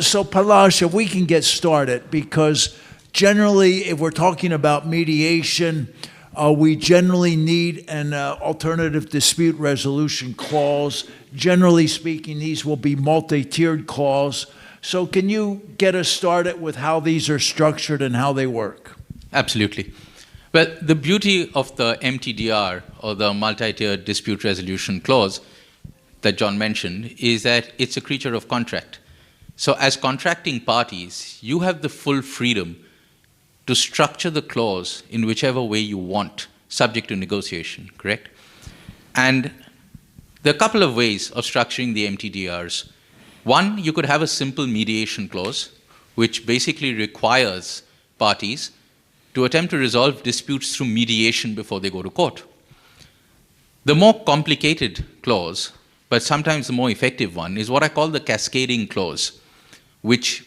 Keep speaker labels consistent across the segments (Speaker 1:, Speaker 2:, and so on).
Speaker 1: So Palash, if we can get started, because generally, if we're talking about mediation, we generally need an alternative dispute resolution clause. Generally speaking, these will be multi-tiered clause. So can you get us started with how these are structured and how they work?
Speaker 2: Absolutely. Well, the beauty of the MTDR, or the multi-tiered dispute resolution clause that John mentioned, is that it's a creature of contract. So as contracting parties, you have the full freedom to structure the clause in whichever way you want, subject to negotiation, correct? And there are a couple of ways of structuring the MTDRs. One, you could have a simple mediation clause, which basically requires parties to attempt to resolve disputes through mediation before they go to court. The more complicated clause, but sometimes the more effective one, is what I call the cascading clause,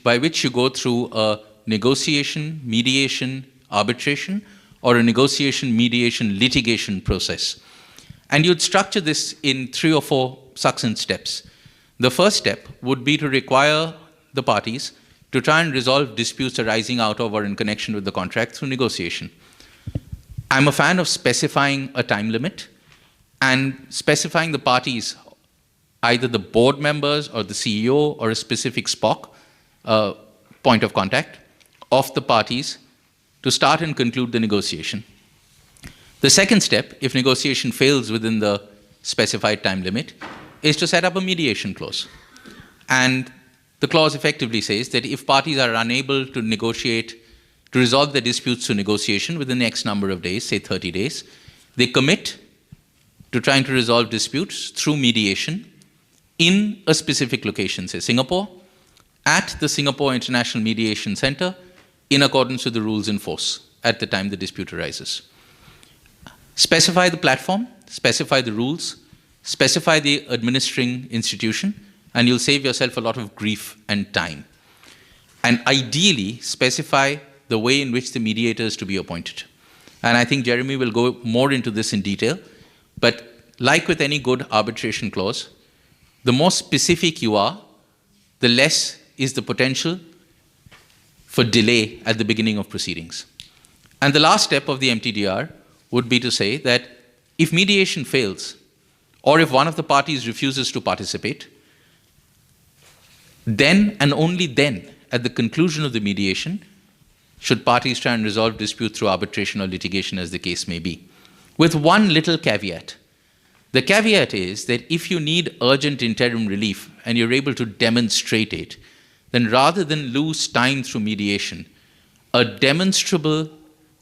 Speaker 2: by which you go through a negotiation, mediation, arbitration, or a negotiation, mediation, litigation process. And you'd structure this in 3 or 4 succinct steps. The first step would be to require the parties to try and resolve disputes arising out of or in connection with the contract through negotiation. I'm a fan of specifying a time limit and specifying the parties, either the board members or the CEO or a specific SPOC, point of contact, of the parties to start and conclude the negotiation. The second step, if negotiation fails within the specified time limit, is to set up a mediation clause. And the clause effectively says that if parties are unable to negotiate, to resolve their disputes through negotiation within the X number of days, say 30 days, they commit to trying to resolve disputes through mediation in a specific location, say Singapore, at the Singapore International Mediation Center, in accordance with the rules in force at the time the dispute arises. Specify the platform, specify the rules, specify the administering institution, and you'll save yourself a lot of grief and time. And ideally, specify the way in which the mediator is to be appointed. And I think Jeremy will go more into this in detail, but like with any good arbitration clause, the more specific you are, the less is the potential for delay at the beginning of proceedings. And the last step of the MTDR would be to say that if mediation fails, or if one of the parties refuses to participate, then and only then, at the conclusion of the mediation, should parties try and resolve dispute through arbitration or litigation, as the case may be. With one little caveat. The caveat is that if you need urgent interim relief and you're able to demonstrate it, then rather than lose time through mediation, a demonstrable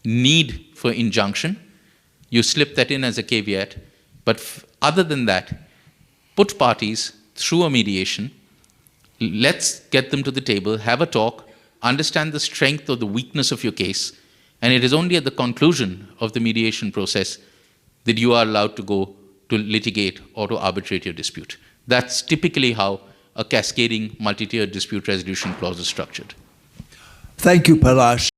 Speaker 2: need for injunction, you slip that in as a caveat. But other than that, put parties through a mediation, let's get them to the table, have a talk, understand the strength or the weakness of your case, and it is only at the conclusion of the mediation process that you are allowed to go to litigate or to arbitrate your dispute. That's typically how a cascading multi-tiered dispute resolution clause is structured.
Speaker 1: Thank you, Palash.